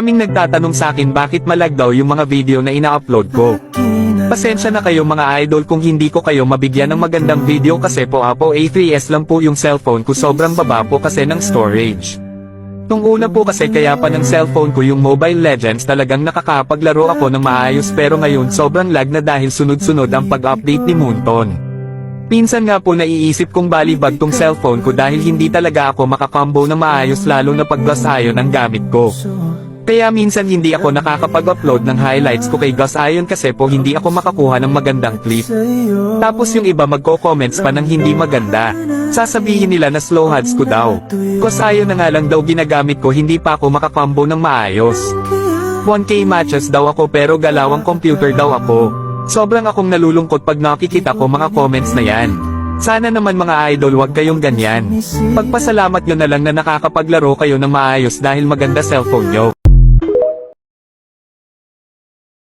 Maraming nagtatanong sa akin bakit malag daw yung mga video na ina-upload ko. Pasensya na kayo mga idol kung hindi ko kayo mabigyan ng magandang video kasi po Apple A3s lang po yung cellphone ko, sobrang baba po kasi ng storage. Nung una po kasi kaya pa ng cellphone ko yung Mobile Legends talagang nakakapaglaro ako ng maayos, pero ngayon sobrang lag na dahil sunod-sunod ang pag-update ni Moonton. Pinsan nga po naiisip kong balibag tong cellphone ko dahil hindi talaga ako makakombo ng maayos lalo na pag Gus Ion ang gamit ko. Kaya minsan hindi ako nakakapag-upload ng highlights ko kay Gus Ion kasi po hindi ako makakuha ng magandang clip. Tapos yung iba magko-comments pa ng hindi maganda. Sasabihin nila na slow hands ko daw. Gus Ion na nga lang daw ginagamit ko, hindi pa ako makakombo ng maayos. 1K matches daw ako pero galawang computer daw ako. Sobrang akong nalulungkot pag nakikita ko mga comments na yan. Sana naman mga idol wag kayong ganyan. Pagpasalamat nyo na lang na nakakapaglaro kayo ng maayos dahil maganda cellphone nyo.